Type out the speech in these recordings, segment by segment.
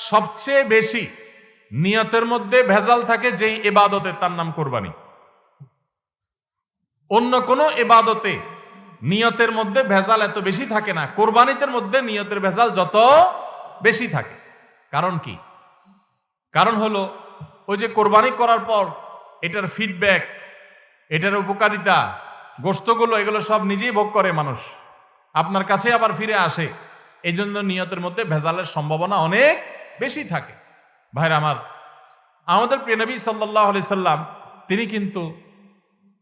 সবচেয়ে বেশি নিয়তের মধ্যে ভেজাল থাকে যেই ইবাদতে, তার নাম কোরবানি। অন্য কোনো ইবাদতে নিয়তের মধ্যে ভেজাল এত বেশি থাকে না, কোরবানিদের মধ্যে নিয়তের ভেজাল যত বেশি থাকে। কারণ কি? কারণ হলো ওই যে কোরবানি করার পর এটার ফিডব্যাক, এটার উপকারিতা, গোশতগুলো, এগুলো সব নিজেই ভোগ করে মানুষ, আপনার কাছে আবার ফিরে আসে। এই জন্য নিয়তের মধ্যে ভেজালের সম্ভাবনা অনেক বেশি থাকে। ভাইরা আমার, আমাদের প্রিয় নবী সাল্লাল্লাহু আলাইহি সাল্লাম তিনি কিন্তু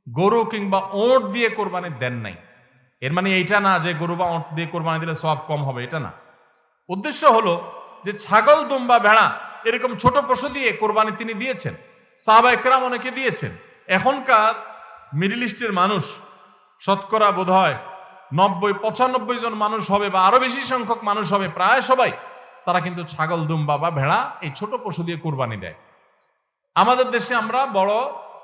গরু কিংবা ওঁট দিয়ে কোরবানি দেন নাই। এর মানে এইটা না যে গরু বা ওঁট দিয়ে কোরবানি দিলে সওয়াব কম হবে, এটা না। উদ্দেশ্য হলো যে ছাগল, দুম্বা, ভেড়া এরকম ছোট পশু দিয়ে কোরবানি তিনি দিয়েছেন, সাহাবা একরাম অনেকে দিয়েছেন। এখনকার মিডল ইস্টের মানুষ শতকরা বোধহয় 90-95 জন মানুষ হবে, বা আরো বেশি সংখ্যক মানুষ হবে, প্রায় সবাই তারা কিন্তু ছাগল, দুম্বা বা ভেড়া এই ছোট পশু দিয়ে কোরবানি দেয়। আমাদের দেশে আমরা বড়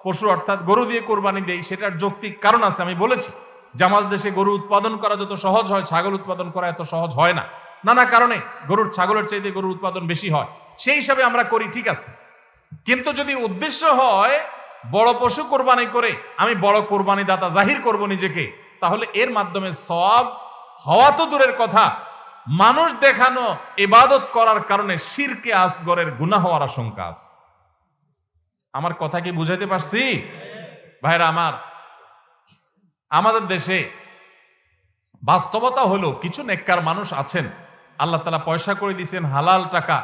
পশু অর্থাৎ গরু দিয়ে কোরবানি দেই। সেটার যৌক্তিক কারণ আছে, আমি বলেছি যে আমাদের দেশে গরু উৎপাদন করা যত সহজ হয়, ছাগল উৎপাদন করা এত সহজ হয় না। নানা কারণে ছাগলের চাইতে গরুর উৎপাদন বেশি হয়, সেই হিসাবে আমরা করি, ঠিক আছে। কিন্তু যদি উদ্দেশ্য হয় বড় পশু কোরবানি করে আমি বড় কোরবানি দাতা জাহির করব নিজেকে, তাহলে এর মাধ্যমে সওয়াব হওয়া তো দূরের কথা, মানুষ দেখানো ইবাদত করার কারণে শিরকে আসগরের গুনাহ হওয়ার আশঙ্কা আছে। আমার কথা কি বুঝাইতে পারছি ভাইরা আমার? আমাদের দেশে বাস্তবতা হলো কিছু নেককার মানুষ আছেন, আল্লাহ তাআলা পয়সা করে দিয়েছেন, হালাল টাকা,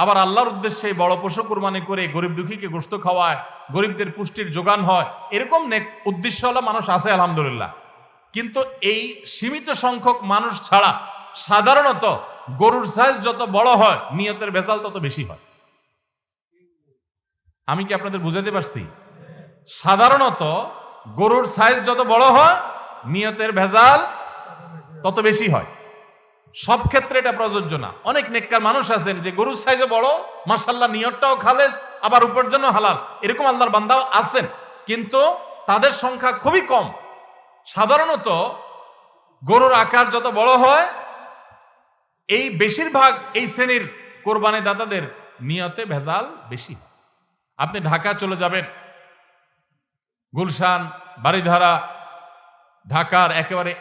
আবার আল্লাহর উদ্দেশ্যে বড় পশু কুরবানি করে গরিব দুঃখীকে গোশত খাওয়ায়, গরিবদের পুষ্টির যোগান হয়, এরকম নেক উদ্দেশ্যওয়ালা মানুষ আছে আলহামদুলিল্লাহ। কিন্তু এই সীমিত সংখ্যক মানুষ ছাড়া সাধারণত গরুর সাইজ যত বড় হয় নিয়তের ভেজাল তত বেশি হয়। আমি কি আপনাদের বুঝাতে পারছি? সাধারণত গরুর সাইজ যত বড় হয় নিয়তের ভেজাল তত বেশি হয়। সব ক্ষেত্রে এটা প্রযোজ্য না। অনেক নেককার মানুষ আছেন যে গরুর সাইজে বড়, মাশাআল্লাহ নিয়তটাও খালেস, আবার উপার্জনও হালাল, এরকম আল্লাহর বান্দাও আছেন, কিন্তু তাদের সংখ্যা খুবই কম। সাধারণত গরুর আকার যত বড় হয় এই বেশিরভাগ এই শ্রেণীর কোরবানি দাতাদের নিয়তে ভেজাল বেশি। আপনি ঢাকা চলে যাবেন, গুলশান, বারিধারা, ঢাকার একেবারে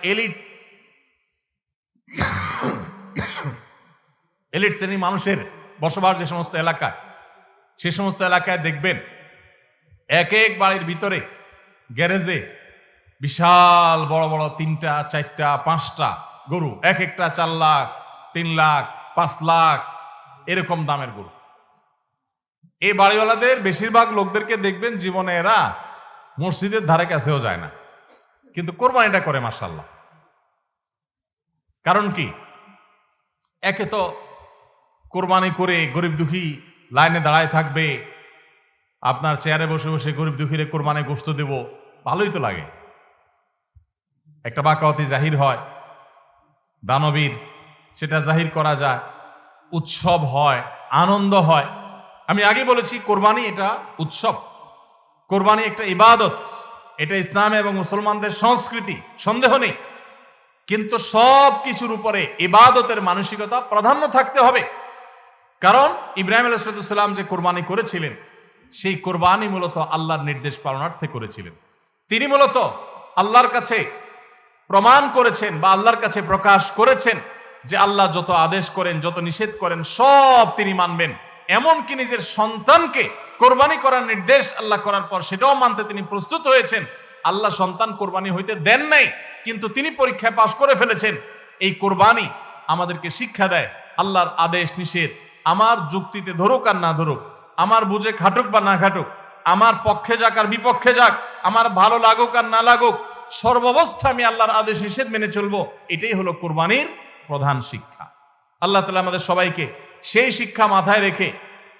এলিট শ্রেণীর মানুষের বসবাস যে সমস্ত এলাকায়, সে সমস্ত এলাকায় দেখবেন এক এক বাড়ির ভিতরে গ্যারেজে বিশাল বড় বড় 3টা, 4টা, 5টা গরু, এক একটা 4 লাখ, 3 লাখ, 5 লাখ এরকম দামের গরু। এই বাড়িওয়ালাদের বেশিরভাগ লোকদেরকে দেখবেন জীবনে এরা মসজিদের ধারে কাছেও যায় না, কিন্তু কোরবানিটা করে মাশাআল্লাহ। কারণ কি? একে তো কোরবানি করে গরিব দুঃখী লাইনে দাঁড়ায় থাকবে, আপনার চেয়ারে বসে বসে গরিব দুঃখীরে কোরবানি গোশত দেব, ভালোই তো লাগে, একটা বাকাওয়াতি জাহির হয়, দানবীর সেটা জাহির করা যায়, উৎসব হয়, আনন্দ হয়। আমি আগে বলেছি কোরবানি এটা উৎসব, কোরবানি একটা ইবাদত, এটা ইসলাম এবং মুসলমানদের সংস্কৃতি, সন্দেহ নেই। কিন্তু সব কিছুর উপরে ইবাদতের মানসিকতা প্রাধান্য থাকতে হবে। কারণ ইব্রাহিম আলাইহিস সালাম যে কোরবানি করেছিলেন সেই কোরবানি মূলত আল্লাহর নির্দেশ পালনার্থে করেছিলেন। তিনি মূলত আল্লাহর কাছে প্রমাণ করেছেন বা আল্লাহর কাছে প্রকাশ করেছেন যে আল্লাহ যত আদেশ করেন, যত নিষেধ করেন সব তিনি মানবেন। এমনকি নিজের সন্তানকে কোরবানি করার নির্দেশ আল্লাহ করার পর সেটাও মানতে তিনি প্রস্তুত হয়েছেন। আল্লাহ সন্তান কোরবানি হইতে দেন নাই, কিন্তু তিনি পরীক্ষায় পাশ করে ফেলেছেন। এই কোরবানি আমাদেরকে শিক্ষা দেয় আল্লাহর আদেশ নিষেধ আমার যুক্তিতে ধরুক আর না ধরুক, আমার বুঝে খাটুক বা না খাটুক, আমার পক্ষে যাক আর বিপক্ষে যাক, আমার ভালো লাগুক আর না লাগুক, সর্বাবস্থা আমি আল্লাহর আদেশ নিষেধ মেনে চলবো। এটাই হলো কোরবানির প্রধান শিক্ষা। আল্লাহ তাআলা আমাদের সবাইকে সেই শিক্ষা মাথায় রেখে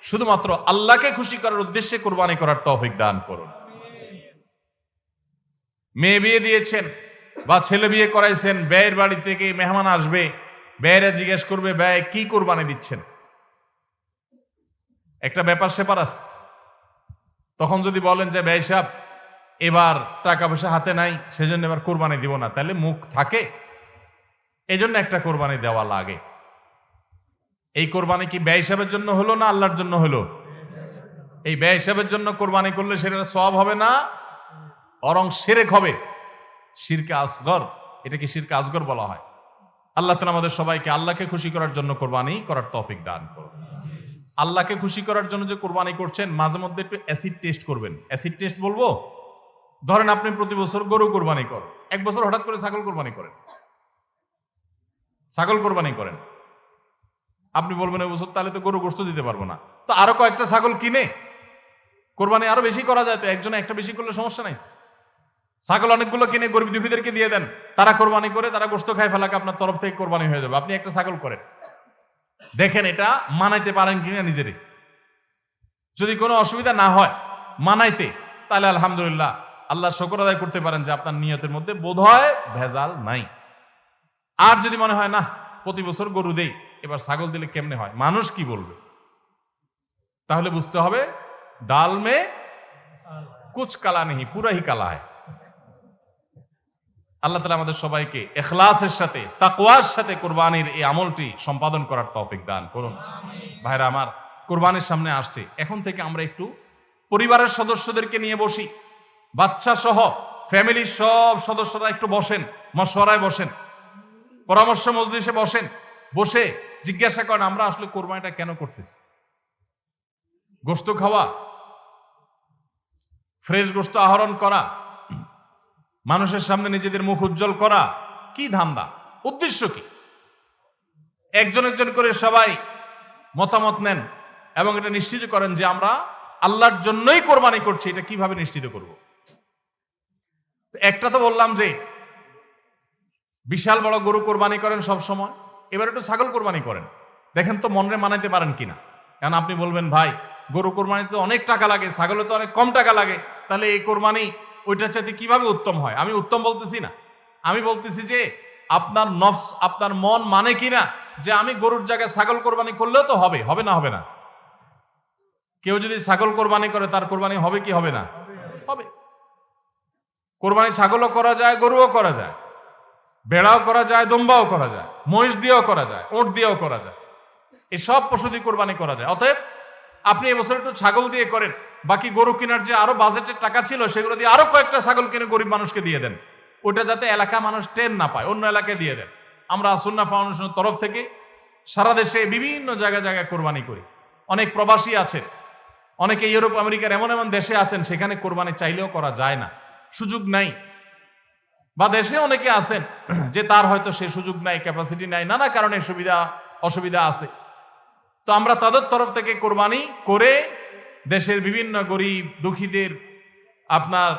শুধুমাত্র আল্লাহকে খুশি করার উদ্দেশ্যে কোরবানি করার তৌফিক দান করুন। মেয়ে বিয়ে দিয়েছেন বা ছেলে বিয়ে করাইছেন, ব্যয়ের বাড়ি থেকে মেহমান আসবে, ব্যয়েরা জিজ্ঞেস করবে ব্যয় কি কোরবানি দিচ্ছেন, একটা ব্যাপার সেপার আছে। তখন যদি বলেন যে ব্যয় সাহেব এবার টাকা পয়সা হাতে নাই, সেজন্য এবার কোরবানি দিব না, তাহলে মুখ থাকে, এজন্য একটা কোরবানি দেওয়া লাগে। এই কোরবানি কি ব্যয় হিসাবের জন্য হলো না আল্লাহর জন্য হলো? এই ব্যয় হিসাবের জন্য কোরবানি করলে সেটা সওয়াব হবে না, বরং শিরক হবে, শিরকে আসগর। এটাকে শিরকে আসগর বলা হয়। আল্লাহ তাআলা আমাদের সবাইকে আল্লাহকে খুশি করার জন্য কোরবানি করার তৌফিক দান করুন। আল্লাহকে খুশি করার জন্য যে কোরবানি করছেন, মাঝে মধ্যে একটু অ্যাসিড টেস্ট করবেন। অ্যাসিড টেস্ট বলবো, ধরেন আপনি প্রতি বছর গরু কোরবানি করেন, এক বছর হঠাৎ করে ছাগল কোরবানি করেন, ছাগল কোরবানি করেন। আপনি বলবেন ওই বছর তাহলে তো গরু গোশত দিতে পারবো না, তো আরো কয়েকটা ছাগল কিনে কোরবানি আরো বেশি করা যায়, তো একজনে একটা বেশি করলে সমস্যা নাই। ছাগল অনেকগুলো কিনে গরিব দুঃখীদেরকে দিয়ে দেন, তারা কোরবানি করে, তারা গোশত খায় ফেলাকে আপনার তরফ থেকে কোরবানি হয়ে যাবে। আপনি একটা ছাগল করেন, দেখেন এটা মানাইতে পারেন কিনা নিজেরে। যদি কোনো অসুবিধা না হয় মানাইতে, তাহলে আলহামদুলিল্লাহ আল্লাহর শুকর আদায় করতে পারেন যে আপনার নিয়তের মধ্যে বোধহয় ভেজাল নাই। আর যদি মনে হয় না প্রতি বছর গরু দেই, এবার ছাগল দিলে কেমনে হয়, মানুষ কি বলবে, তাহলে বুঝতে হবে ডাল মে কুচ কালা নেই, পুরা হি কালা হয়। আল্লাহ তাআলা আমাদের সবাইকে ইখলাসের সাথে, তাকওয়ার সাথে কোরবানির এই আমলটি সম্পাদন করার তৌফিক দান করুন। ভাইরা আমার, কোরবানির সামনে আসছে, এখন থেকে আমরা একটু পরিবারের সদস্যদেরকে নিয়ে বসি, বাচ্চা সহ ফ্যামিলির সব সদস্যরা একটু বসেন, মশওয়ারায় বসেন, পরামর্শ মজলিসে বসেন, বসে জিজ্ঞাসা করেন আমরা আসলে কোরবানিটা কেন করতেছি। গোশত খাওয়া, ফ্রেশ গোশত আহরণ করা, মানুষের সামনে নিজেদের মুখ উজ্জ্বল করা, কি ধান্দা, উদ্দেশ্য কি? একজন একজন করে সবাই মতামত নেন এবং এটা নিশ্চিত করেন যে আমরা আল্লাহর জন্যই কোরবানি করছি। এটা কিভাবে নিশ্চিত করব? একটা তো বললাম যে বিশাল বড় গরু কোরবানি করেন সব সময়, এবার একটু ছাগল কোরবানি করেন, দেখেন তো মনে মানাইতে পারেন কিনা। কারণ আপনি বলবেন ভাই গরু কোরবানিতে অনেক টাকা লাগে, ছাগলে তো অনেক কম টাকা লাগে, তাহলে এই কোরবানি ওইটা চাইতে কিভাবে উত্তম হয়? আমি উত্তম বলতেছি না, আমি বলতেছি যে আপনার নফস, আপনার মন মানে কিনা যে আমি গরুর জায়গায় ছাগল কোরবানি করলেও তো হবে, হবে না হবে না? কেউ যদি ছাগল কোরবানি করে তার কোরবানি হবে কি হবে না? হবে। কোরবানি ছাগলও করা যায়, গরুও করা যায়, ভেড়াও করা যায়, দম্বাও করা যায়, মহিষ দিয়েও করা যায়, ওট দিয়েও করা যায়, এই সব পশু দিয়ে কোরবানি করা যায়। অতএব আপনি এবছর একটু ছাগল দিয়ে করেন, বাকি গরু কেনার যে আরো বাজেটের টাকা ছিল সেগুলো দিয়ে আরো কয়েকটা ছাগল কিনে গরিব মানুষকে দিয়ে দেন, ওটা যাতে এলাকা মানুষ টেন না পায়, অন্য এলাকায় দিয়ে দেন। আমরা সুন্নাহ ফাউন্ডেশনের তরফ থেকে সারা দেশে বিভিন্ন জায়গায় জায়গায় কোরবানি করি। অনেক প্রবাসী আছেন, অনেকে ইউরোপ আমেরিকার এমন এমন দেশে আছেন সেখানে কোরবানি চাইলেও করা যায় না, সুযোগ নাই, বা দেশে অনেকে আছেন যে তার হয়তো সে সুযোগ নাই, ক্যাপাসিটি নাই, নানা কারণে সুবিধা অসুবিধা আছে। তো আমরা তাদের তরফ থেকে কোরবানি করে দেশের বিভিন্ন গরিব দুঃখীদের আপনার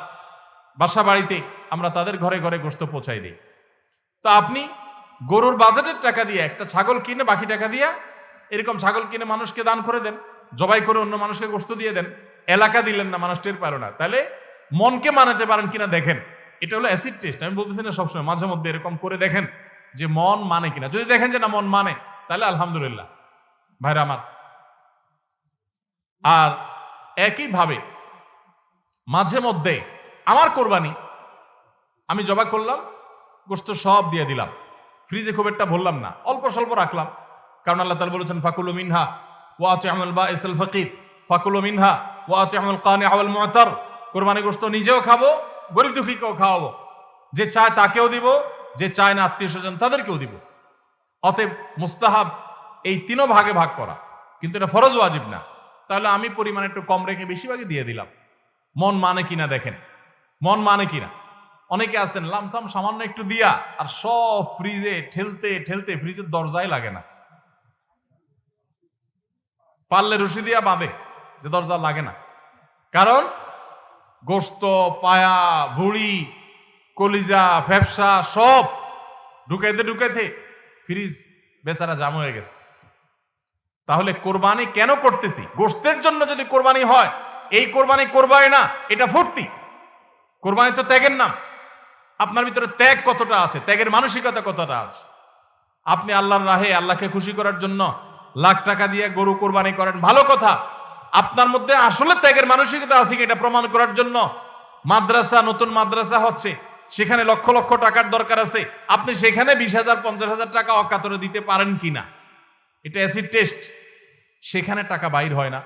বাসা বাড়িতে আমরা তাদের ঘরে ঘরে গোশত পৌঁছাই দিই। তো আপনি গরুর বাজেটের টাকা দিয়ে একটা ছাগল কিনে বাকি টাকা দিয়ে এরকম ছাগল কিনে মানুষকে দান করে দেন, জবাই করে অন্য মানুষকে গোশত দিয়ে দেন, এলাকা দিলেন না, মানুষ টের পারো না, তাহলে মনকে মানাতে পারেন কিনা দেখেন। এটা হলো অ্যাসিড টেস্ট, আমি বলতেছি না সবসময়, মাঝে মধ্যে এরকম করে দেখেন যে মন মানে কিনা। যদি দেখেন যে না মন মানে, তাহলে আলহামদুলিল্লাহ ভাইরা আমার। আর একইভাবে মাঝে মধ্যে আমার কোরবানি আমি জবাই করলাম, গোশত সব দিয়ে দিলাম, ফ্রিজে খুব একটা ভরলাম না, অল্প স্বল্প রাখলাম, কারণ আল্লাহ তাআলা বলেছেন ফাকুলু মিনহা ওয়া আতি'মুল বাঈসাল ফাকির, ফাকুলু মিনহা ওয়া আতি'মুল কানি' ওয়াল মু'তার। কোরবানি গোশত নিজেও খাবো, গরিব দুঃখীকেও খাওয়াবো, যে চায় তাকেও দিব, যে চায় না আত্মীয় স্বজন তাদেরকেও দিব। অতএব মুস্তাহাব এই তিনও ভাগে ভাগ করা, কিন্তু এটা ফরজ ওয়াজিব না। তাহলে আমি পরিমাণ একটু কম রেখে বেশিরভাগই দিয়ে দিলাম। মন মানে কিনা দেখেন, মন মানে কিনা। অনেকে আছেন লামসাম সামান্য একটু দিয়া আর সব ফ্রিজে ঠেলতে ঠেলতে ফ্রিজের দরজায় লাগে না, পারলে রশি দিয়া বাঁধে যে দরজা লাগে না, কারণ গোশত, পায়া, ভুড়ি, কলিজা, ফ্যাপসা সব ঢুকাইতে ঢুকাইতে ফ্রিজ বেচারা জাম হয়ে গেছে। তাহলে কোরবানি কেন করতেছি? গোশতের জন্য যদি কোরবানি হয়, এই কোরবানি করবাই না, এটা ফুর্তি। কোরবানি তো ত্যাগের নাম। আপনার ভিতরে ত্যাগ কতটা আছে, ত্যাগের মানসিকতা কতটা আছে। আপনি আল্লাহর রাহে, আল্লাহকে খুশি করার জন্য লাখ টাকা দিয়ে গরু কোরবানি করেন, ভালো কথা। আপনার মধ্যে আসলে ত্যাগের মানসিকতা আছে কি এটা প্রমাণ করার জন্য মাদ্রাসা, নতুন মাদ্রাসা হচ্ছে, সেখানে লক্ষ লক্ষ টাকার দরকার আছে, আপনি সেখানে 20,000 50,000 টাকা অকাতরে দিতে পারেন কিনা, এটা অ্যাসিড টেস্ট, সেখানে টাকা বাইর হয় না।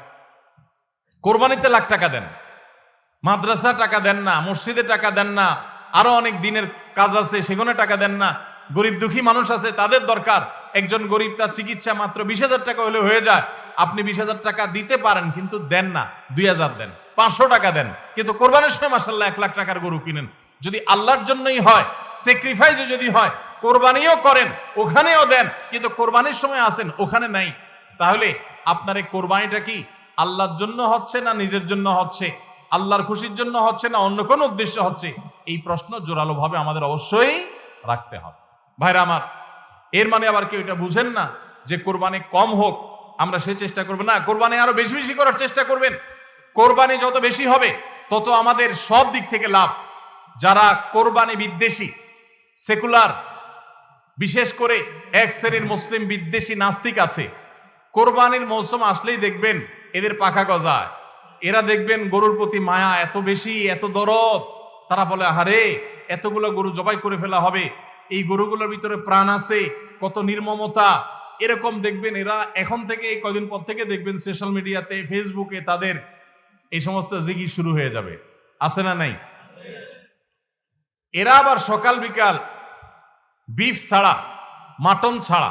কোরবানিতে লাখ টাকা দেন, মাদ্রাসা টাকা দেন না, মসজিদে টাকা দেন না, আরো অনেক দিনের কাজ আছে সেখানে টাকা দেন না। গরিব দুঃখী মানুষ আছে, তাদের দরকার। একজন গরিব, তার চিকিৎসা মাত্র 20,000 টাকা হলে হয়ে যায়। আপনি 20,000 টাকা দিতে পারেন, কিন্তু দেন না, 2,000 দেন, 500 টাকা দেন, কিন্তু কোরবানির সময় মাশাআল্লাহ 1 লাখ টাকার গরু কিনেন। যদি আল্লাহর জন্যই হয়, স্যাক্রিফাইস যদি হয়, কোরবানিও করেন, ওখানেও দেন, কিন্তু কোরবানির সময় আসেন ওখানে নাই, তাহলে আপনার এই কোরবানিটা কি আল্লাহর জন্য হচ্ছে না নিজের জন্য হচ্ছে, আল্লাহর খুশির জন্য হচ্ছে না অন্য কোনো উদ্দেশ্য হচ্ছে? এই প্রশ্ন জোরালোভাবে আমাদের অবশ্যই রাখতে হবে। ভাইরা আমার, এর মানে আবার কেউ এটা বুঝেন না যে কোরবানি কম হোক আমরা সে চেষ্টা করবো না, কোরবানি আরো বেশি বেশি করার চেষ্টা করবেন। কোরবানি যত বেশি হবে তত আমাদের সব দিক থেকে লাভ। যারা কোরবানি বিদ্বেষী, সেকুলার, বিশেষ করে এক শ্রেণীর মুসলিম বিদ্বেষী নাস্তিক আছে, কোরবানির মৌসুম আসলেই দেখবেন এদের পাখা গজায়। এরা দেখবেন গরুর প্রতি মায়া এত বেশি, এত দরদ, তারা বলে আহারে এতগুলো গরু জবাই করে ফেলা হবে, এই গরুগুলোর ভিতরে প্রাণ আছে, কত নির্মমতা। এরকম দেখবেন এরা এখন থেকে, এই কয়দিন পর থেকে দেখবেন সোশ্যাল মিডিয়াতে, ফেসবুকে তাদের এই সমস্ত জিগি শুরু হয়ে যাবে, আছে না নাই? এরা আবার সকাল বিকাল বিফ ছাড়া, মাটন ছাড়া,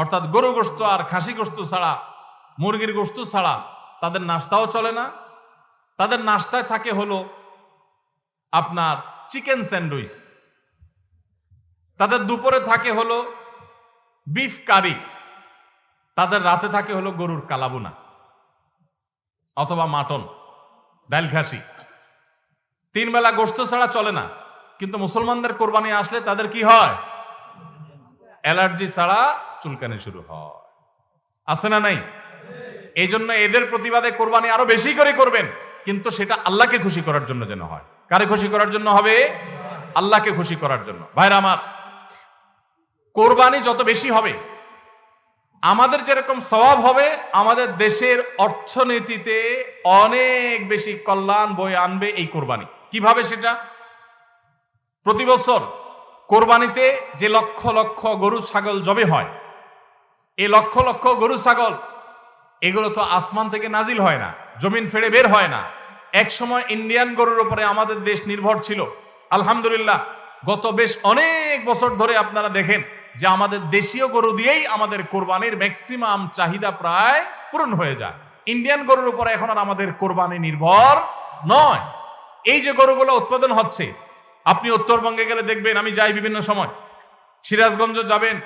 অর্থাৎ গরু গোশত আর খাসি গোশত ছাড়া, মুরগির গোশত ছাড়া তাদের নাস্তাও চলে না। তাদের নাস্তায় থাকে হলো আপনার চিকেন স্যান্ডউইচ, তাদের দুপুরে থাকে হলো বিফ কারি, তাদের রাতে থাকে হলো গরুর কালাবুনা অথবা মাটন, ডাল খাসি। 3 বেলা গোশত ছাড়া চলে না। কিন্তু মুসলমানদের কোরবানি আসলে তাদের কি হয়? অ্যালার্জি ছাড়া চুলকানি শুরু হয়, আছে না নাই? এই জন্য এদের প্রতিবাদে কোরবানি আরো বেশি করে করবেন, কিন্তু সেটা আল্লাহকে খুশি করার জন্য যেন হয়। কারে খুশি করার জন্য হবে? আল্লাহকে খুশি করার জন্য। ভাইরা আমার, কোরবানি যত বেশি হবে আমাদের যেরকম সওয়াব হবে, আমাদের দেশের অর্থনীতিতে অনেক বেশি কল্যাণ বয়ে আনবে এই কোরবানি। কিভাবে সেটা? প্রতি বছর কোরবানিতে যে লক্ষ লক্ষ গরু ছাগল জবে হয়, এই লক্ষ লক্ষ গরু ছাগল এগুলো তো আসমান থেকে নাজিল হয় না, জমিন ফেড়ে বের হয় না। এক সময় ইন্ডিয়ান গরুর উপরে আমাদের দেশ নির্ভর ছিল। আলহামদুলিল্লাহ গত বেশ অনেক বছর ধরে আপনারা দেখেন যে আমাদের দেশীয় গরু দিয়েই আমাদের কোরবানির ম্যাক্সিমাম চাহিদা প্রায় পূরণ হয়ে যায়। ইন্ডিয়ান গরুর উপরে এখন আর আমাদের কোরবানি নির্ভর নয়। এই যে গরুগুলো উৎপাদন হচ্ছে, আপনি উত্তরবঙ্গে গেলে দেখবেন, আমি যাই বিভিন্ন সময়, সিরাজগঞ্জ যাবেন,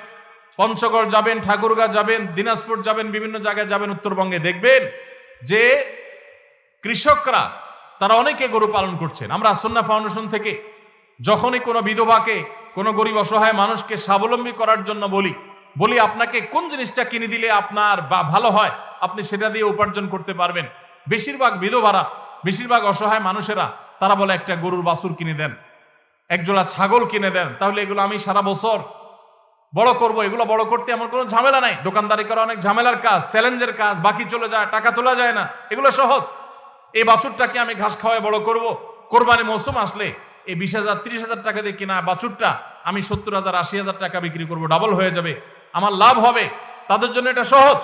পঞ্চগড় যাবেন, ঠাকুরগাঁ যাবেন, দিনাজপুর যাবেন, বিভিন্ন জায়গায় যাবেন উত্তরবঙ্গে, দেখবেন যে কৃষকরা তারা অনেকে গরু পালন করছেন। আমরা সুন্নাহ ফাউন্ডেশন থেকে যখনই কোনো বিধবাকে, কোনো গরিব অসহায় মানুষকে স্বাবলম্বী করার জন্য বলি আপনাকে কোন জিনিসটা কিনে দিলে আপনার ভালো হয়, আপনি সেটা দিয়ে উপার্জন করতে পারবেন। বেশিরভাগ বিধবারা, বেশিরভাগ অসহায় মানুষেরা তারা বলে একটা গরুর বাছুর কিনে দেন, একজোড়া ছাগল কিনে দেন, তাহলে এগুলো আমি সারা বছর বড় করব, এগুলো বড় করতে আমার কোনো ঝামেলা নাই। দোকানদারি করা অনেক ঝামেলার কাজ, চ্যালেঞ্জের কাজ, বাকি চলে যায়, টাকা তোলা যায় না, এগুলো সহজ। এই বাছুরটাকে আমি ঘাস খাওয়ায় বড় করব, কোরবানি মৌসুম আসলে এই 20,000 30,000 টাকা দিয়ে কিনা বাছুরটা আমি 70,000 80,000 টাকা বিক্রি করব, ডাবল হয়ে যাবে, আমার লাভ হবে। তাদের জন্য এটা সহজ।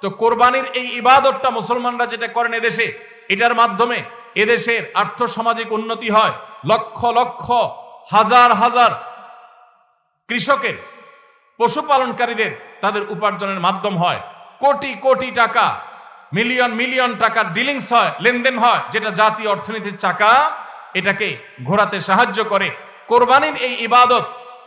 তো কোরবানির এই ইবাদতটা মুসলমানরা যেটা করেন এদেশে, এটার মাধ্যমে এদেশের আর্থ সামাজিক উন্নতি হয়। লক্ষ লক্ষ হাজার হাজার কৃষকের, পশুপালনকারীদের তাদের উপার্জনের মাধ্যম হয়। কোটি কোটি টাকা, মিলিয়ন মিলিয়ন টাকার ডিলিংস হয়, লেনদেন হয়, যেটা জাতীয় অর্থনীতির চাকা এটাকে ঘোরাতে সাহায্য করে। কোরবানির এই ইবাদত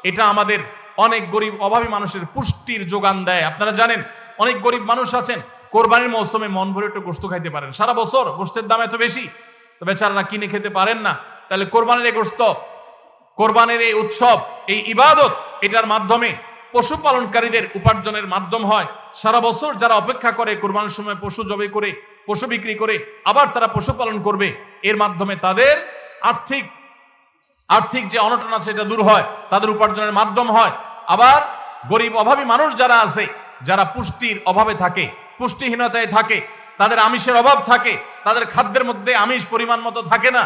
এটা আমাদের অনেক গরিব অভাবী মানুষের পুষ্টির যোগান দেয়। আপনারা জানেন অনেক গরিব মানুষ আছেন কোরবানির মৌসুমে মন ভরে একটু গোশত খাইতে পারেন, সারা বছর গোশতের দাম এত বেশি, তো বেচারারা কিনে খেতে পারেন না। তাহলে কোরবানির এই গোশত, কোরবানির এই উৎসব, এই ইবাদত, এটার মাধ্যমে পশুপালনকারীদের উপার্জনের মাধ্যম হয়। সারা বছর যারা অপেক্ষা করে কোরবানির সময় পশু জবাই করে, পশু বিক্রি করে আবার তারা পশুপালন করবে, এর মাধ্যমে তাদের আর্থিক যে অনটন আছে এটা দূর হয়, তাদের উপার্জনের মাধ্যম হয়। আবার গরিব অভাবী মানুষ যারা আছে, যারা পুষ্টির অভাবে থাকে, পুষ্টিহীনতায় থাকে, তাদের আমিষের অভাব থাকে, তাদের খাদ্যের মধ্যে আমিষ পরিমাণ মতো থাকে না,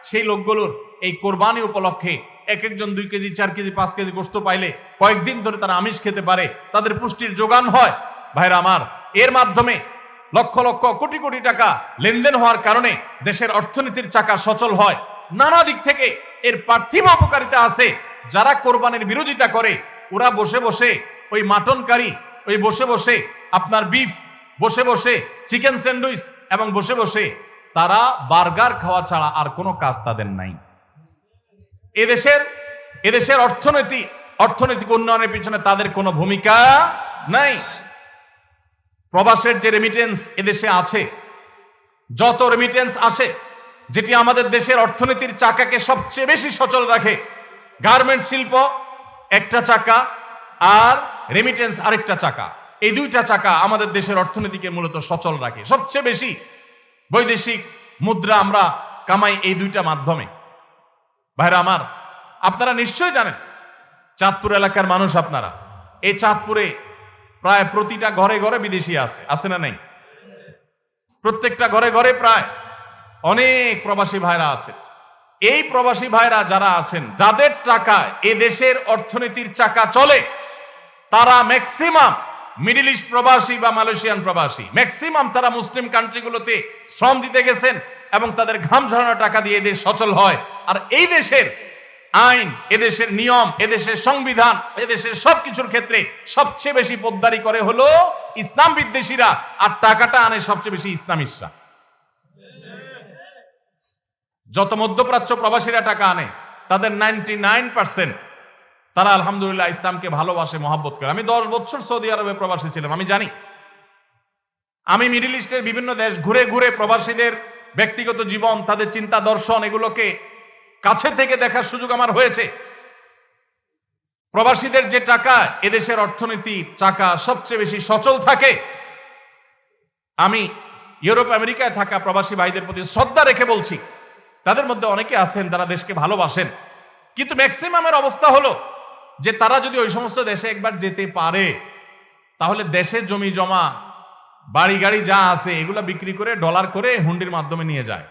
সেই লোকগুলোর এই কোরবানি উপলক্ষে এক একজন 2 কেজি 4 কেজি 5 কেজি গোশত পাইলে কয়েকদিন ধরে তারা আমিষ খেতে পারে, তাদের পুষ্টির যোগান হয়। ভাইরা আমার, এর মাধ্যমে লক্ষ লক্ষ কোটি কোটি টাকা লেনদেন হওয়ার কারণে দেশের অর্থনীতির চাকা সচল হয়। নানা দিক থেকে এর পার্থিব উপকারিতা আছে। যারা কোরবানির বিরোধিতা করে ওরা বসে বসে ওই মাটন কারি, ওই বসে বসে আপনার বিফ, বসে বসে চিকেন স্যান্ডউইচ এবং বসে বসে তারা বার্গার খাওয়া ছাড়া আর কোনো কাজ তাদের নাই। এদেশের অর্থনৈতিক উন্নয়নের পিছনে তাদের কোনো ভূমিকা নাই। প্রবাসের যে রেমিটেন্স এদেশে আছে, যত রেমিটেন্স আসে, যেটি আমাদের দেশের অর্থনীতির চাকাকে সবচেয়ে বেশি সচল রাখে, গার্মেন্টস শিল্প একটা চাকা আর রেমিটেন্স আরেকটা চাকা, এই দুইটা চাকা আমাদের দেশের অর্থনীতিকে মূলত সচল রাখে। সবচেয়ে বেশি বৈদেশিক মুদ্রা আমরা কামাই এই দুইটা মাধ্যমে। ভাইরা আমার, আপনারা নিশ্চয়ই জানেন, চাঁদপুর এলাকার মানুষ আপনারা, এই চাঁদপুরে প্রায় প্রতিটা ঘরে ঘরে বিদেশি আছে না নেই? প্রত্যেকটা ঘরে ঘরে প্রায় অনেক প্রবাসী ভাইরা আছে। এই প্রবাসী ভাইরা যারা আছেন, যাদের টাকা এ দেশের অর্থনীতির চাকা চলে, তারা ম্যাক্সিমাম মিডল ইস্ট প্রবাসী বা মালয়েশিয়ান প্রবাসী, ম্যাক্সিমাম তারা মুসলিম কান্ট্রিগুলোতে শ্রম দিতে গেছেন এবং তাদের ঘাম ঝরানো টাকা দিয়ে এদের সচল হয়। আর এই দেশের আইন, এদেশের নিয়ম, এদেশের সংবিধান, এদেশের সবকিছুর ক্ষেত্রে সবচেয়ে বেশি পোদ্দারি করে হলো ইসলাম বিদ্বেষীরা, আর টাকাটা আনে সবচেয়ে বেশি ইসলামিস্টরা। যত মধ্যপ্রাচ্য প্রবাসীরা টাকা আনে, তাদের 99% তারা আলহামদুলিল্লাহ ইসলামকে ভালোবাসে, মহব্বত করে। আমি 10 বছর সৌদি আরবে প্রবাসী ছিলাম, আমি জানি। আমি মিডল ইস্টের বিভিন্ন দেশ ঘুরে ঘুরে প্রবাসীদের ব্যক্তিগত জীবন, তাদের চিন্তা দর্শন, এগুলোকে কাছে থেকে দেখার সুযোগ আমার হয়েছে। প্রবাসীদের যে টাকা এদেশের অর্থনীতি চাকা সবচেয়ে বেশি সচল থাকে। আমি ইউরোপ আমেরিকায় থাকা প্রবাসী ভাইদের প্রতি শ্রদ্ধা রেখে বলছি, তাদের মধ্যে অনেকে আছেন যারা দেশকে ভালোবাসেন, কিন্তু ম্যাক্সিমামের অবস্থা হলো যে তারা যদি ওই সমস্ত দেশে একবার যেতে পারে, তাহলে দেশে জমি জমা, বাড়ি গাড়ি যা আছে এগুলা বিক্রি করে ডলার করে হুন্ডির মাধ্যমে নিয়ে যায়।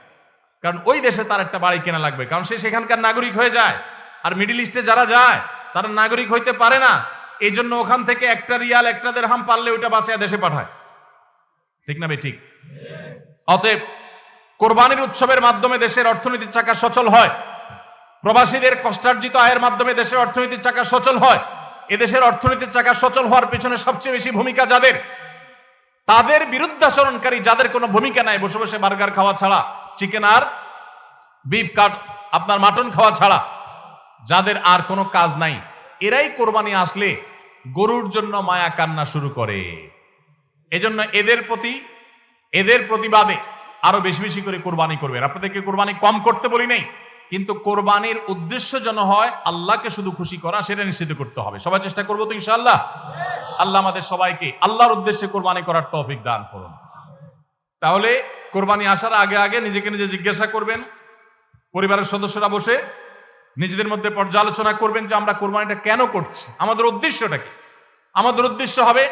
কারণ ওই দেশে তার একটা বাড়ি কেনা লাগবে, কারণ সে সেখানকার নাগরিক হয়ে যায়। আর মিডল ইস্টে যারা যায় তারা নাগরিক হইতে পারে না, এই জন্য ওখান থেকে একটা রিয়াল, একটা দেরহাম পারলে ওইটা বাঁচিয়ে দেশে পাঠায়। ঠিক না বে ঠিক? অতএব কোরবানির উৎসবের মাধ্যমে দেশের অর্থনীতির চাকা সচল হয়। প্রবাসীদের কষ্টার্জিত আয়ের মাধ্যমে দেশের অর্থনীতির চাকা সচল হয়। এদেশের অর্থনীতির চাকা সচল হওয়ার পিছনে সবচেয়ে বেশি ভূমিকা যাদের, তাদের বিরুদ্ধাচরণকারী যাদের কোনো ভূমিকা নাই, বসে বসে বার্গার খাওয়া ছাড়া, চিকেন আর বিফ কাট আপনার মাটন খাওয়া ছাড়া যাদের আর কোনো কাজ নাই, এরাই কোরবানি আসলে গরুর জন্য মায়া কান্না শুরু করে। এজন্য এদের প্রতিবাদে আরো বেশি বেশি করে কোরবানি করবেন। আপনাদেরকে কোরবানি কম করতে বলি নাই, কিন্তু কোরবানির উদ্দেশ্য যেন হয় আল্লাহকে শুধু খুশি করা, সেটা নিশ্চিত করতে হবে। সবাই চেষ্টা করবো তো ইনশাআল্লাহ? আল্লাহ আমাদের সবাইকে আল্লাহর উদ্দেশ্যে কোরবানি করার তৌফিক দান করুন। তাহলে কোরবানি আসার আগে আগে নিজেকে নিজে জিজ্ঞাসা করবেন, পরিবারের সদস্যরা বসে নিজেদের মধ্যে পর্যালোচনা করবেন যে আমরা কোরবানিটা কেন করছি, আমাদের উদ্দেশ্যটা কি। আমাদের উদ্দেশ্য হবে